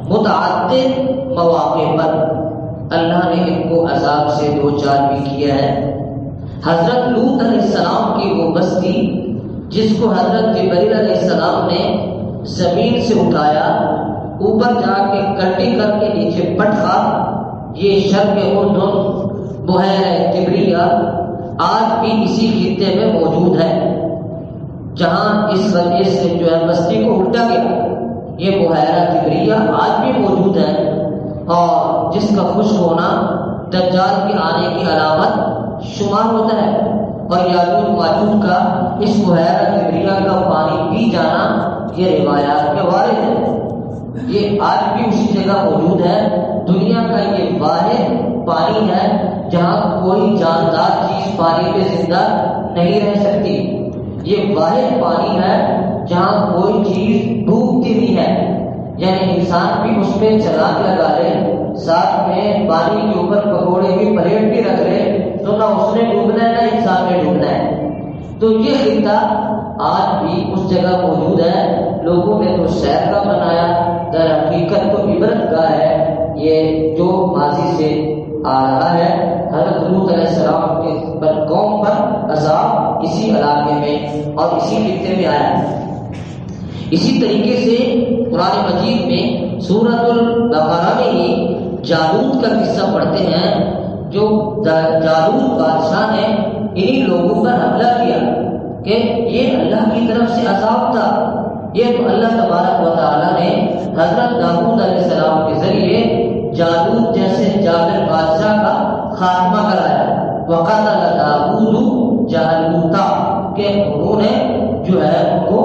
متعدد مواقع پر اللہ نے ان کو عذاب سے دو چار بھی کیا ہے۔ حضرت لوط علیہ السلام کی وہ بستی جس کو حضرت جبرائیل علیہ السلام نے زمین سے اٹھایا، اوپر جا کے کٹی کر کے نیچے پٹخا، یہ شرق اردن بحیرہ تبریہ آج بھی اسی خطے میں موجود ہے، جہاں اس وجہ سے جو ہے بستی کو الٹا گیا۔ یہ بحیرہ تبریہ آج بھی موجود ہے اور جس کا خشک ہونا دجال کے آنے کی علامت شمار ہوتا ہے، اور یاجوج ماجوج کا اس بحیرہ تبریہ کا پانی پی جانا یہ روایات کے وارد ہے۔ یہ آج بھی اسی جگہ موجود ہے۔ دنیا کا یہ واحد پانی ہے جہاں کوئی جاندار چیز پانی پہ زندہ نہیں رہ سکتی۔ یہ واحد پانی ہے جہاں کوئی چیز ڈوبتی نہیں ہے، یعنی انسان بھی اس میں چلاک لگا لے، ساتھ میں پانی کے اوپر پکوڑے بھی پلیٹ بھی رکھ لے تو نہ اس نے ڈوبنا ہے نہ انسان نے ڈوبنا ہے۔ تو یہ خطہ آج بھی اس جگہ موجود ہے۔ لوگوں نے تو سیر کا بنایا، در حقیقت تو عبرت کا ہے یہ جو ماضی سے آ رہا ہے۔ حضرت لوط علیہ السلام کے پر قوم پر عذاب اسی علاقے میں اور اسی خطے میں آیا ہے۔ اسی طریقے سے قرآن مجید میں سورۃ البقرہ میں ہی جالوت کا قصہ پڑھتے ہیں، جو جالوت بادشاہ نے انہی لوگوں پر حملہ کیا کہ یہ اللہ کی طرف سے عذاب تھا۔ یہ تو اللہ تبارک و تعالیٰ نے حضرت داؤد علیہ السلام کے ذریعے جالوت جیسے جابر بادشاہ کا خاتمہ کرایا۔ وقتل داؤد جالوتا کہ انہوں نے جو ہے ان کو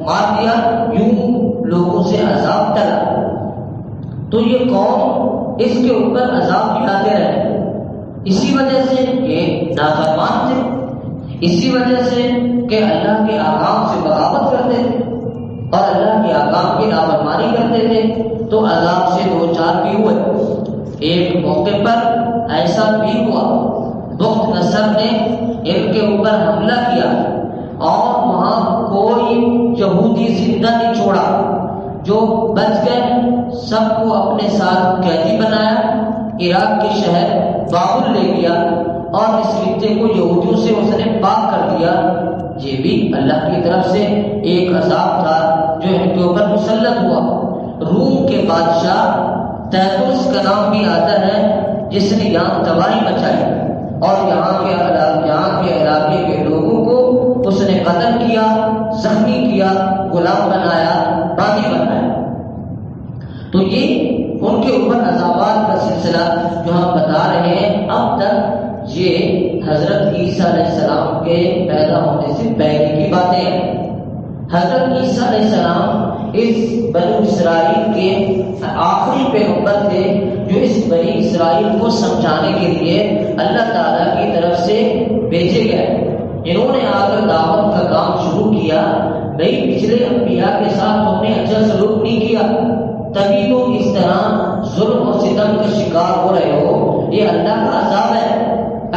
مار دیا، یوں لوگوں سے عذاب ٹلا۔ تو یہ قوم اس کے اوپر عذاب گراتے رہے، اسی وجہ سے کہ نافرمان تھے، اسی وجہ سے کہ اللہ کے احکام سے بغاوت کرتے تھے اور اللہ کے احکام کی نافرمانی کرتے تھے، تو عذاب سے دو چار بھی ہوئے۔ ایک موقع پر ایسا بھی ہوا، بخت نصر نے ان کے اوپر حملہ کیا اور وہاں کوئی یہودی زندہ نہیں چھوڑا، جو بچ گئے سب کو اپنے ساتھ قیدی بنایا، عراق کے شہر بابل لے گیا اور اس خطے کو یہودیوں سے اس نے پاک کر دیا۔ یہ بھی اللہ کی طرف سے ایک عذاب تھا جو ان کے اوپر مسلط ہوا۔ روم کے بادشاہ تیتوس کا نام بھی آتا ہے، جس نے یہاں تباہی مچائی اور یہاں کے علاقے کے لوگوں کو اس نے قتل کیا، زخمی کیا، غلام بنایا، باغی بنایا۔ تو یہ ان کے اوپر عذابات کا سلسلہ جو ہم بتا رہے ہیں، اب تک یہ حضرت عیسیٰ علیہ السلام کے پیدا ہونے سے پہلے کی باتیں ہیں۔ حضرت عیسیٰ علیہ السلام اس بنی اسرائیل کے آخری پیغمبر تھے، جو اس بنی اسرائیل کو سمجھانے کے لیے اللہ تعالیٰ کی طرف سے بھیجے گئے۔ انہوں نے آ کر دعوت کا کام شروع کیا، بھئی پچھلے انبیاء کے ساتھ تم نے اچھا سلوک نہیں کیا، تبھی تم اس طرح ظلم اور ستم کا شکار ہو رہے ہو، یہ اللہ کا عذاب ہے۔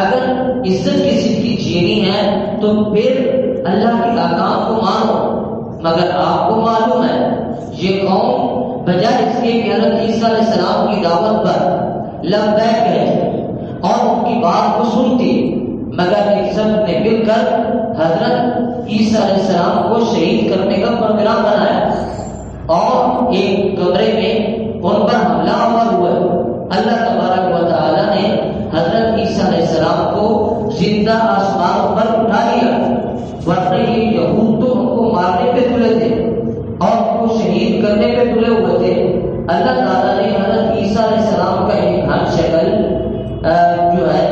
اگر عزت کی زندگی جینی ہے تو پھر اللہ کے احکام کو مانو، مگر آپ کو معلوم ہے یہ قوم بجائے اس کے کہ حضرت عیسیٰ علیہ السلام کی دعوت پر لبیک ہے اور ان کی بات کو سنتی، مگر ان سب نے مل کر حضرت عیسیٰ علیہ السلام کو شہید کرنے کا پروگرام بنایا اور ایک کمرے میں ان پر حملہ آور ہوا۔ اللہ تبارک و تعالیٰ نے حضرت عیسیٰ علیہ السلام کو زندہ آسمان پر اٹھا لیا، ورنہ یہ یہود تو ان کو مارنے پہ تلے تھے اور ان کو شہید کرنے پہ تلے ہوئے تھے۔ اللہ تعالیٰ نے حضرت عیسیٰ علیہ السلام کا ایک ہر شکل جو ہے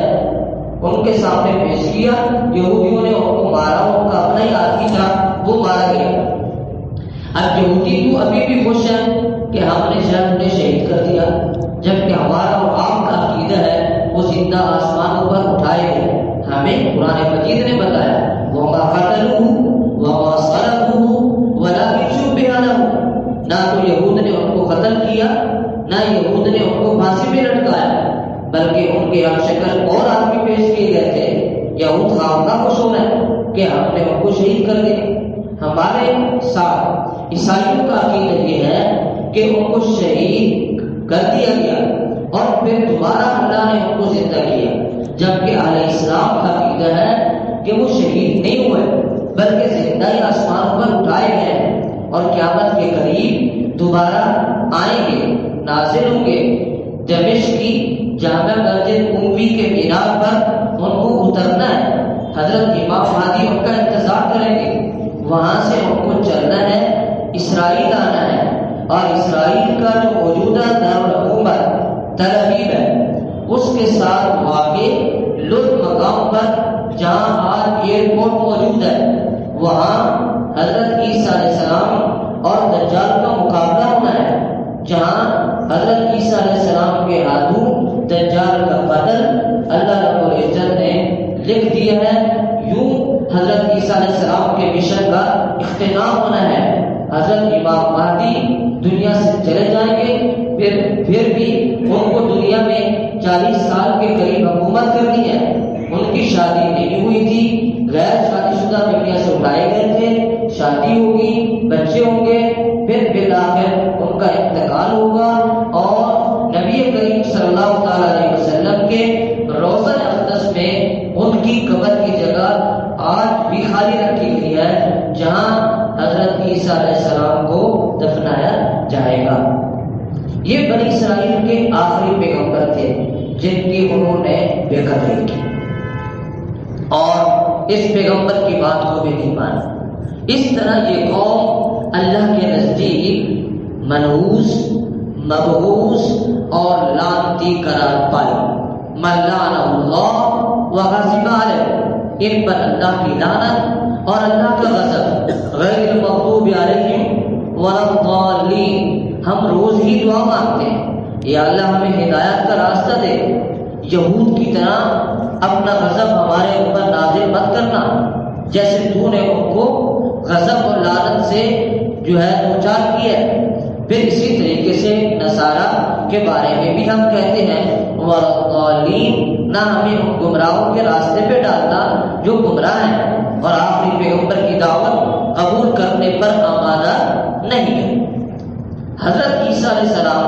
ان کے سامنے پیش کیا، یہودیوں نے ان کو مارا، ان کا اپنا ہی آدمی تھا وہ مارا گیا۔ اب یہودی تو ابھی بھی خوش ہے کہ ہم نے شاید انہیں شہید کر دیا، جبکہ ہمارا اور آپ کا عقیدہ ہے وہ زندہ آسمانوں پر اٹھائے گئے۔ ہمیں قرآن مجید نے بتایا وَمَا قَتَلُوهُ وَمَا صَلَبُوهُ وَلَٰكِن شُبِّهَ لَهُمْ، نہ تو یہود نے ان کو قتل کیا، نہ یہود نے ان کو پھانسی پہ لٹکایا، بلکہ ان کے ہم شکل اور آدمی پیش کیے گئے تھے۔ یہود خامخواہ خوش ہو رہے کہ ہم نے ان کو شہید کر دیا۔ ہمارے ساتھ عیسائیوں کا عقیدہ یہ ہے کہ ان کو شہید کر دیا گیا اور پھر دوبارہ اللہ نے ان کو زندہ کیا، جبکہ اہل اسلام کا عقیدہ ہے کہ وہ شہید نہیں ہوئے بلکہ زندہ ہی آسمان پر اٹھائے گئے ہیں اور قیامت کے قریب دوبارہ آئیں گے، نازل ہوں گے۔ دمشق کی جامع مسجد اموی کے مینار پر ان کو اترنا ہے، حضرت امام مہدی ان کا انتظار کریں گے، وہاں سے ان کو چلنا ہے، اسرائیل آنا ہے، اور اسرائیل کا جو موجودہ دارالحکومت تل ابیب ہے اس کے ساتھ واقع لد مقام پر جہاں آج ایئرپورٹ موجود ہے، وہاں حضرت عیسیٰ علیہ السلام اور دجال کا مقابلہ ہونا ہے، جہاں حضرت عیسیٰ علیہ السلام کے ہاتھوں دجال کا قتل اللہ رب العزت نے لکھ دیا ہے۔ یوں حضرت عیسیٰ علیہ السلام کے مشن کا اختتام ہونا ہے، حضرت امام مہدی دنیا سے چلے جائیں گے، پھر بھی ان کو دنیا میں 40 سال کے قریب حکومت کرنی ہے۔ ان کی شادی نہیں ہوئی تھی، غیر شادی شدہ دنیا سے اٹھائے گئے تھے، شادی ہوگی، بچے ہوں گے، پھر بالآخر ان کا انتقال ہوگا اور نبی کریم صلی اللہ تعالی علیہ وسلم کے روضہ اقدس میں ان کی قبر کی جگہ آج بھی خالی رکھی گئی ہے، جہاں حضرت عیسیٰ علیہ السلام کو دفنایا جائے گا۔ یہ بنی اسرائیل کے آخری پیغمبر تھے جن کی انہوں نے بے قدری کی اور اس پیغمبر کی بات کو بھی نہیں مانا۔ اس طرح یہ قوم اللہ کے نزدیک منحوس، مبغوث اور لعنتی قرار پائی۔ من لعنہ اللہ وغضب علیہ، ان پر اللہ کی لعنت اور اللہ کا غضب۔ غیر المغضوب علیہم ولا الضالین، ہم روز ہی دعا مانگتے ہیں یا اللہ ہمیں ہدایت کا راستہ دے، یہود کی طرح اپنا غضب ہمارے اوپر نازل مت کرنا جیسے تو نے ان کو غضب اور لعنت سے جو ہے دوچار کیا ہے۔ پھر اسی طریقے سے نصارہ کے بارے میں بھی ہم کہتے ہیں وَالضَّالِّينَ، نہ ہمیں ان گمراہوں کے راستے پہ ڈالنا جو گمراہ ہیں اور آخری پیغمبر کی دعوت قبول کرنے پر آمادہ نہیں ہے۔ حضرت عیسیٰ علیہ السلام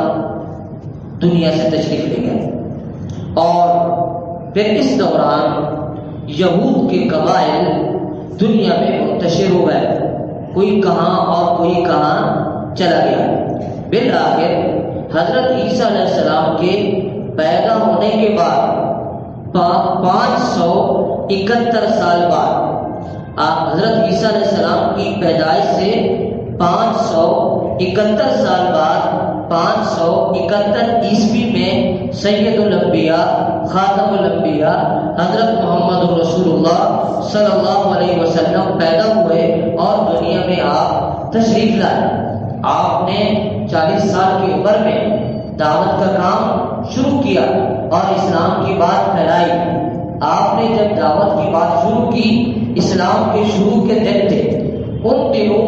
دنیا سے تشریف لے گئے اور پھر اس دوران یہود کے قبائل دنیا میں منتشر ہو گئے، کوئی کہاں اور کوئی کہاں چلا گیا۔ بالآخر حضرت عیسیٰ علیہ السلام کے پیدا ہونے کے بعد 571 سال بعد، آپ حضرت عیسیٰ علیہ السلام کی پیدائش سے 571 سال بعد 571 عیسوی میں سید الانبیاء خاتم الانبیاء حضرت محمد رسول اللہ صلی اللہ علیہ وسلم پیدا ہوئے اور دنیا میں آپ تشریف لائے۔ آپ نے 40 سال کی عمر میں دعوت کا کام شروع کیا اور اسلام کی بات پھیلائی۔ آپ نے جب دعوت کی بات شروع کی، اسلام کے شروع کے دن تھے، ان دنوں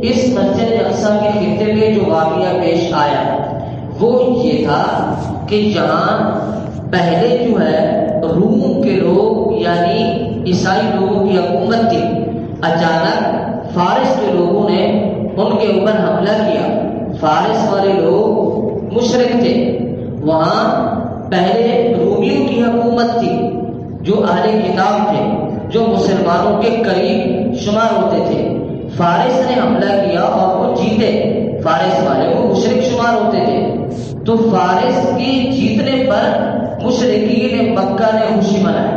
اس مسجد اقصیٰ کے خطے میں جو واقعہ پیش آیا وہ یہ تھا کہ جہاں پہلے جو ہے روم کے لوگ یعنی عیسائی لوگوں کی حکومت تھی، اچانک فارس کے لوگوں نے ان کے اوپر حملہ کیا۔ فارس والے لوگ مشرک تھے، وہاں پہلے رومیوں کی حکومت تھی جو اہل کتاب تھے، جو مسلمانوں کے قریب شمار ہوتے تھے۔ فارس نے حملہ کیا اور وہ جیتے، فارس والے وہ مشرک شمار ہوتے تھے، تو فارس کے جیتنے پر مشرکین مکہ نے خوشی منائی۔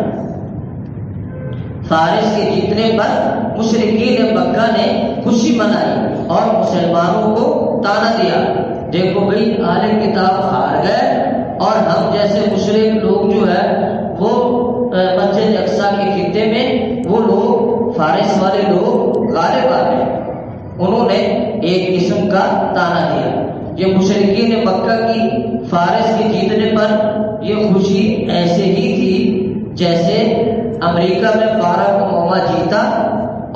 فارس کے جیتنے پر مشرکین مکہ نے خوشی منائی اور مسلمانوں کو تانا دیا، دیکھو بھئی اہل کتاب ہار گئے اور ہم جیسے مشرک لوگ جو ہے وہ مسجد اقصیٰ کے خطے میں وہ لوگ فارس والے لوگ غالب آ گئے۔ انہوں نے ایک قسم کا تانا دیا۔ یہ مشرکین مکہ کی فارس کے جیتنے پر یہ خوشی ایسے ہی تھی جیسے امریکہ میں باراک اوباما جیتا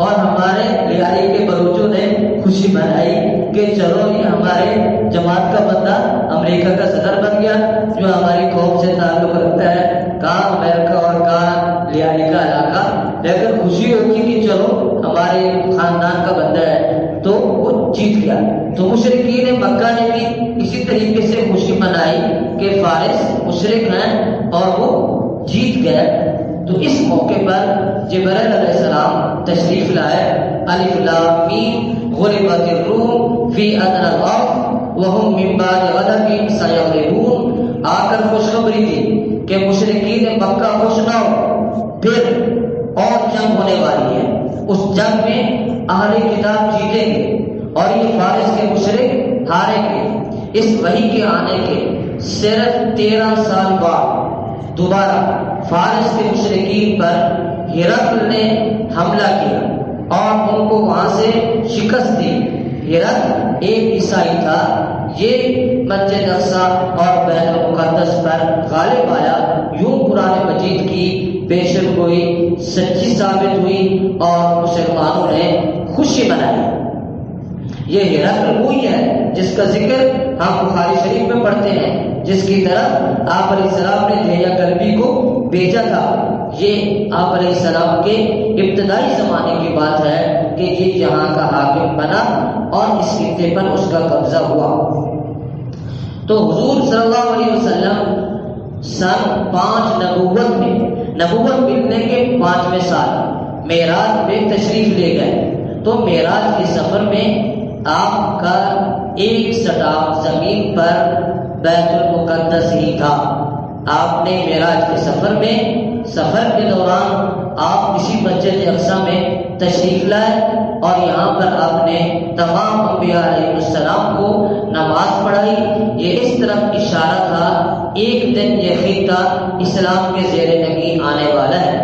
اور ہمارے بہاری کے بلوچوں نے خوشی منائی کہ چلو یہ ہمارے جماعت کا بندہ امریکہ کا صدر بن گیا جو ہماری قوم سے تعلق رکھتا ہے، کہاں امریکہ اور کہاں بہاری کا علاقہ، لیکن خوشی ہوگی کہ چلو ہمارے خاندان کا بندہ ہے، تو وہ جیت گیا۔ تو مشرکین مکہ نے بنائی تھی، اسی طریقے سے خوشی منائی کہ فارس مشرک ہیں اور وہ جیت گئے۔ تو اس موقع پر جبرائیل علیہ السلام تشریف لائے۔ الف لام میم غلبت الروم فی ادنی الارض وهم من بعد غلبهم سیغلبون، آ کر خوشخبری دی کہ مشرکین مکہ خوش نہ ہو، پھر اور جنگ ہونے والی ہے، اس جنگ میں اہل کتاب جیتیں گے اور یہ فارس کے مشرک ہاریں گے۔ اس وحی کے آنے کے صرف 13 سال بعد دوبارہ فارس کے مشرکین پر ہرقل نے حملہ کیا اور ان کو وہاں سے شکست دی۔ ہرقل ایک عیسائی تھا، یہ مسجد اقصی اور بیت المقدس پر غالب آیا۔ یوں قرآن مجید کی پیشن گوئی سچی ثابت ہوئی اور مسلمانوں نے خوشی منائی۔ یہ ہرقل وہی ہے جس کا ذکر ہم بخاری شریف میں پڑھتے ہیں، جس کی طرف آپ علیہ السلام نے دھییا کلبی کو بھیجا تھا۔ یہ آپ علیہ السلام کے ابتدائی زمانے کی بات ہے کہ یہ یہاں کا حاکم بنا اور اس خطے پر اس کا قبضہ ہوا۔ تو حضور صلی اللہ علیہ وسلم سن 5 نبوت ملنے کے 5ویں سال معراج میں تشریف لے گئے۔ تو معراج کے سفر میں آپ کا ایک سٹاپ زمین پر بیت المقدس ہی تھا۔ آپ نے معراج کے سفر کے دوران آپ اسی مسجد اقصی میں تشریف لائے اور یہاں پر آپ نے تمام انبیاء علیہ السلام کو نماز پڑھائی۔ یہ اس طرف اشارہ تھا ایک دن یہ خطہ اسلام کے زیر نگین آنے والا ہے۔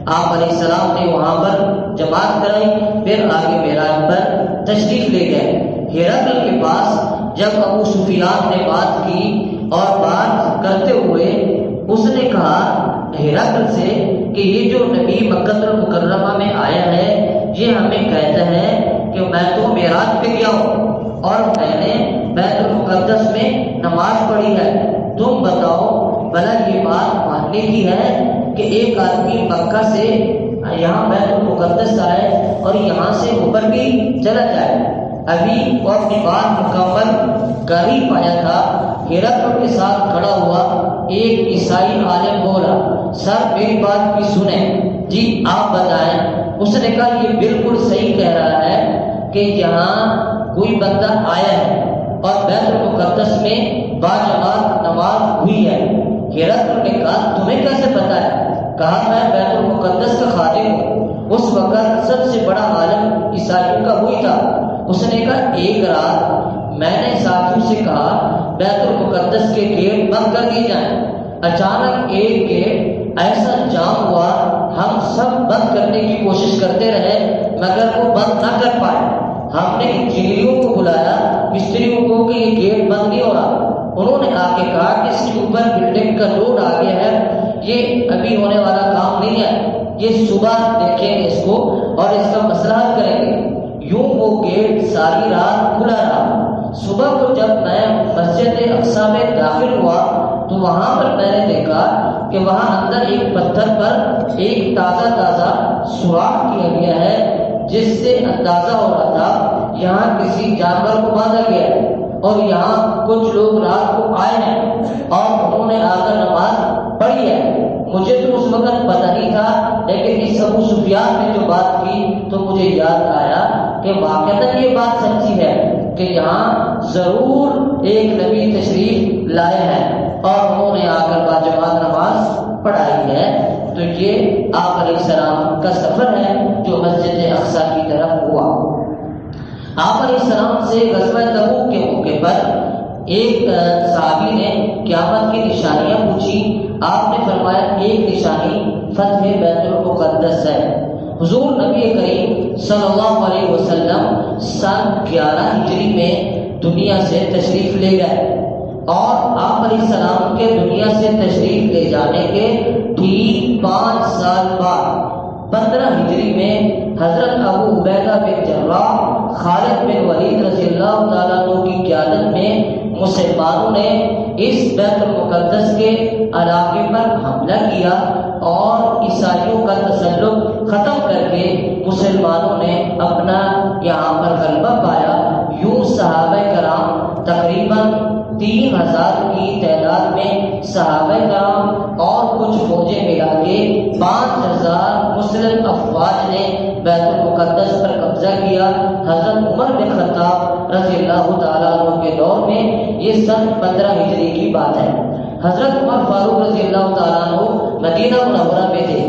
آپ علیہ السلام نے وہاں پر جماعت کرائی، پھر آگے معراج پر تشریف لے گئے۔ ہرقل کے پاس جب ابو سفیان نے بات کی اور بات کرتے ہوئے اس نے کہا ہرقل سے کہ یہ جو نبی مکہ المکرمہ میں آیا ہے یہ ہمیں کہتا ہے کہ میں تو معراج پہ گیا ہوں اور میں نے بیت المقدس میں نماز پڑھی ہے، تم بتاؤ بھلا یہ بات ماننے کی ہے کہ ایک آدمی مکہ سے یہاں بیت المقدس آئے اور یہاں سے اوپر بھی چلا جائے؟ ابھی وہ اپنی بات مکمل کر ہی پایا تھا، ہرقل کے ساتھ کھڑا ہوا ایک عیسائی عالم بولا، سر میری بات بھی سنیں، جی آپ بتائیں۔ اس نے کہا یہ بالکل صحیح کہہ رہا ہے کہ یہاں کوئی بندہ آیا ہے اور بیت المقدس میں باجماعت نماز ہوئی ہے۔ ہرقل نے کہا تمہیں کیسے پتا ہے؟ کہا میں بیت المقدس کا خادم ہوں، اس وقت سب سے بڑا عالم عیسائیوں کا وہی تھا۔ اس نے کہا ایک رات میں نے ساتھیوں سے کہا بیت المقدس کے گیٹ بند کر دیے جائیں، اچانک ایک گیٹ ایسا جام ہوا ہم سب بند کرنے کی کوشش کرتے رہے مگر وہ بند نہ کر پائے۔ ہم نے انجینئروں کو بلایا، مستریوں کو کہ یہ گیٹ بند نہیں ہو رہا۔ انہوں نے آ کے کہا کہ اس کے اوپر بلڈنگ کا لوڈ آ گیا ہے، یہ ابھی ہونے والا کام نہیں ہے، یہ صبح دیکھیں گے اس کو اور اس کا مسئلہ حل کریں گے۔ یوں وہ گیٹ ساری رات کھلا رہا۔ صبح کو جب میں مسجد اقصی میں داخل ہوا تو وہاں پر میں نے دیکھا کہ وہاں اندر ایک پتھر پر ایک تازہ سوراخ کیا گیا ہے، جس سے اندازہ ہو رہا تھا یہاں کسی جانور کو باندھا گیا ہے اور یہاں کچھ لوگ رات کو آئے ہیں اور انہوں نے آ کر نماز پڑھی ہے۔ مجھے تو اس وقت پتہ نہیں تھا، لیکن اس ابو سفیان نے جو بات کی تو مجھے یاد آیا کہ واقعتاً یہ بات سچی ہے کہ یہاں ضرور ایک نبی تشریف لائے ہیں اور انہوں نے آ کر باجماعت نماز پڑھائی ہے۔ تو یہ آپ علیہ السلام کا سفر ہے جو مسجد اقصی کی طرف ہوا۔ آپ علیہ السلام سے غزوہ تبوک کے موقع پر ایک صحابی نے قیامت کی نشانیاں پوچھی۔ آپ نے فرمایا ایک نشانی فتح بیت المقدس ہے۔ حضور نبی کریم صلی اللہ علیہ وسلم سن 11 ہجری میں دنیا سے تشریف لے گئے اور آپ علیہ السلام کے دنیا سے تشریف لے جانے کے ٹھیک 5 سال بعد 15 ہجری میں حضرت ابو عبیدہ بن جراح خالد بن ولید رضی اللہ تعالیٰ عنہ کی قیادت میں مسلمانوں نے اس بیت المقدس کے علاقے پر حملہ کیا اور عیسائیوں کا تسلط ختم کر کے مسلمانوں نے اپنا یہاں پر غلبہ پایا۔ یوں صحابہ کرام تقریباً 3000 کی تعداد میں صحابہ کرام اور کچھ فوجیں ملا کے 5000 مسلم افواج نے بیت المقدس پر قبضہ کیا۔ حضرت عمر بن خطاب رضی اللہ تعالیٰ عنہ کے دور میں، یہ سن 15 ہجری کی بات ہے، حضرت عمر فاروق رضی اللہ تعالیٰ عنہ مدینہ منورہ میں تھے۔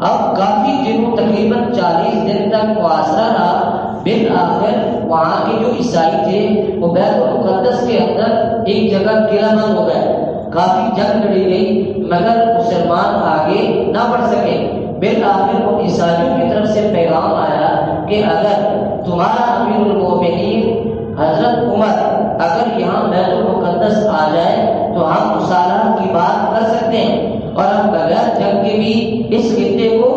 اب کافی دنوں، تقریباً 40 دن تک محاصرہ رہا۔ بالآخر وہاں کے جو عیسائی تھے وہ بیت المقدس کے اندر ایک جگہ قلعہ بند ہو گئے، کافی جنگ لڑی گئی مگر مسلمان آگے نہ بڑھ سکے۔ بالآخر ان عیسائیوں کی طرف سے پیغام آیا کہ اگر تمہارا امیر المومنین حضرت عمر اگر یہاں بیت المقدس آ جائے تو ہم مصالحہ کی بات کر سکتے ہیں اور ہم بغیر جنگ کے بھی اس خطے کو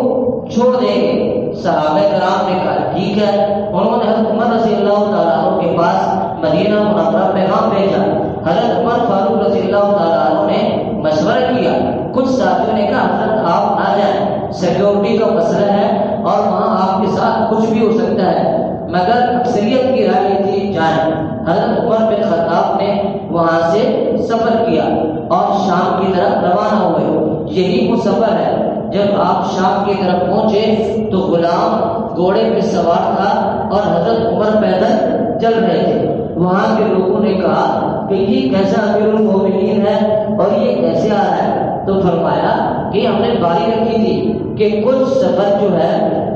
چھوڑ دیں گے۔ صحابہ کرام نے کہا ٹھیک ہے۔ انہوں نے حضرت عمر رضی اللہ تعالیٰ عنہ کے پاس مدینہ منورہ پیغام بھیجا۔ حضرت عمر فاروق رضی اللہ تعالیٰ عنہ نے مشورہ کیا۔ کچھ ساتھیوں نے کہا حضرت آپ نہ جائیں، سیکیورٹی کا مسئلہ ہے اور وہاں آپ کے ساتھ کچھ بھی ہو سکتا ہے، مگر اکثریت کی رائے یہ تھی جائیں۔ حضرت عمر بن خطاب نے وہاں سے سفر کیا اور شام کی طرف روانہ ہوئے۔ یہی وہ سفر ہے۔ جب آپ شام کی طرف پہنچے تو غلام گھوڑے پہ سوار تھا اور حضرت عمر پیدل چل رہے تھے۔ وہاں کے لوگوں نے کہا کہ یہ کیسا امیر المومنین ہے اور یہ کیسے آ رہا ہے؟ تو فرمایا کہ ہم نے باری رکھی تھی کہ کچھ سفر جو ہے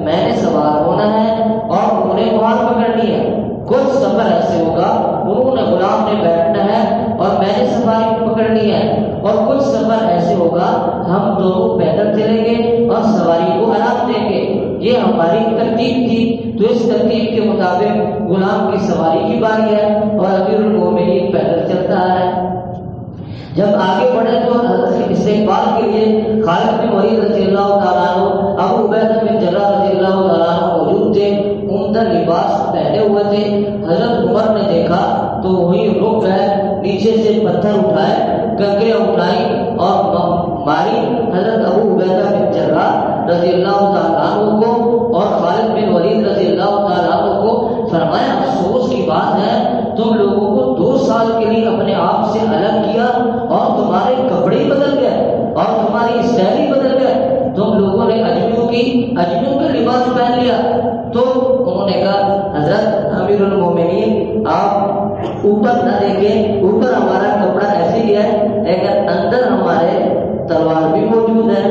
میں نے سوار ہونا ہے اور انہوں نے مہار پکڑنی ہے، کچھ سفر ایسے ہوگا انہوں نے غلام نے بیٹھنا ہے اور میں نے سواری پکڑنی ہے، اور کچھ سفر ایسے ہوگا ہم دونوں پیدل چلیں گے اور سواری کو آرام دیں گے۔ یہ ہماری ترتیب تھی، تو اس ترتیب کے مطابق غلام کی سواری کی باری ہے اور امیر المومنین پیدل چلتا ہے۔ جب آگے بڑھے تو استقبال کے لیے خالد بن ولید رضی اللہ تعالیٰ عنہ، ابو عبیدہ بن جراح رضی اللہ تعالیٰ عنہ موجود تھے، عمدہ لباس پہنے ہوئے تھے۔ حضرت عمر نے دیکھا تو وہی رک گئے، نیچے سے پتھر اٹھائے، کنکریاں اٹھائی اور ماری حضرت ابو عبیدہ بن جراح رضی اللہ تعالیٰ عنہ کو اور خالد بن ولید رضی اللہ تعالیٰ عنہ کو۔ فرمایا افسوس کی بات ہے تم لوگوں کو 2 سال کے لیے اپنے آپ سے الگ کیا اور تمہارے کپڑے بدل گئے اور تمہاری اسٹائل ہی بدل گئے، تم لوگوں نے اجمیوں کا لباس پہن لیا۔ تو انہوں نے کہا حضرت امیر المومنین آپ اوپر نہ دیکھیں، اوپر ہمارا کپڑا ایسے ہی ہے لیکن اندر ہمارے تلوار بھی موجود ہے،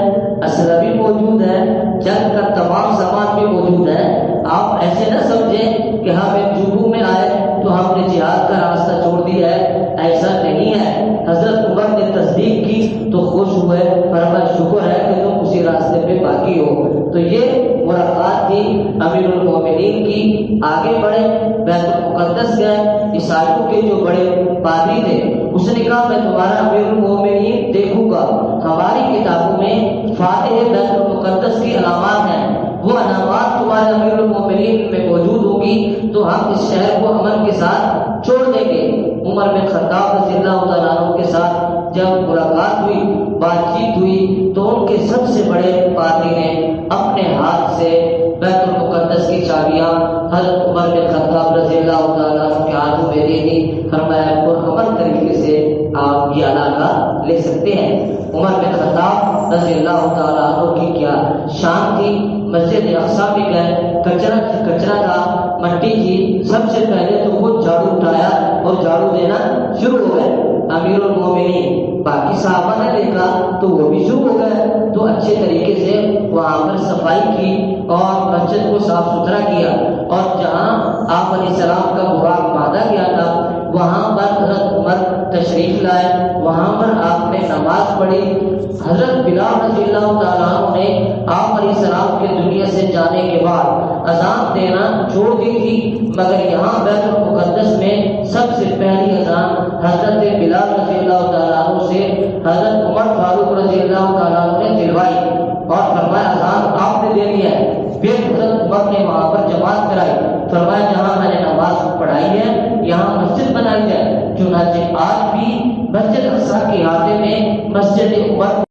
اسلحہ بھی موجود ہے، جنگ کا تمام سامان بھی موجود ہے۔ آپ ایسے نہ سمجھیں کہ ہم ایک جوبوں میں آئے تو ہم نے جہاد کا راستہ چھوڑ دیا ہے، ایسا نہیں ہے۔ حضرت عمر نے تصدیق کی تو خوش ہوئے، فرمایا شکر ہے کہ تم اسی راستے پہ باقی ہو۔ تو یہ ملاقات تھی امیر المومنین کی۔ آگے بڑھے، بیت المقدس گئے، عیسائیوں کے جو بڑے پادری تھے اس نے کہا میں تمہارا امیر المومنین دیکھوں گا۔ ہماری کتابوں میں فاتح بیت المقدس کی علامات ہیں، وہ علامات تمہارے امیر المومنین میں موجود ہوگی تو ہم اس شہر کو امن کے ساتھ چھوڑ دیں گے۔ عمر بن خطاب رضی اللہ تعالیٰ عنہ کے ساتھ جب ملاقات ہوئی، بات چیت ہوئی تو ان کے سب سے بڑے پادری نے اپنے ہاتھ سے بیت المقدس کی چابیاں حضرت عمر بن خطاب رضی اللہ تعالیٰ عنہ کے ہاتھوں میں دے دی۔ فرمایا پرامن طریقے سے آپ یہ علاقہ لے سکتے ہیں۔ عمر بن خطاب رضی اللہ تعالیٰ عنہ کی کیا شان تھی۔ مسجد اقصیٰ میں گئے، کچرا تھا، مٹی تھی، سب سے پہلے تو وہ جھاڑو اٹھایا اور جھاڑو دینا شروع ہو گئے۔ امیر المومنین باقی صحابہ نے دیکھا تو وہ بھی شروع ہو گئے، تو اچھے طریقے سے وہاں پر صفائی کی اور مسجد کو صاف ستھرا کیا، اور جہاں آپ علیہ السلام کا براق باندھا گیا تھا وہاں پر حضرت عمر تشریف لائے، وہاں پر آپ نے نماز پڑھی۔ حضرت بلال رضی اللہ تعالیٰ عنہ نے آپ علیہ السلام کے دنیا سے جانے کے بعد اذان دینا چھوڑ دی تھی، مگر یہاں بیت المقدس میں سب سے پہلی اذان حضرت بلال رضی اللہ تعالیٰ عنہ سے حضرت عمر فاروق رضی اللہ تعالیٰ عنہ نے دلوائی اور فرمایا اذان آپ نے دینی ہے۔ پھر حضرت عمر نے وہاں پر جماعت کرائی، فرمایا جہاں میں نے نماز پڑھائی ہے یہاں مسجد بنائی جائے۔ چنانچہ آج بھی مسجد اقصیٰ کے احاطے میں مسجد عمر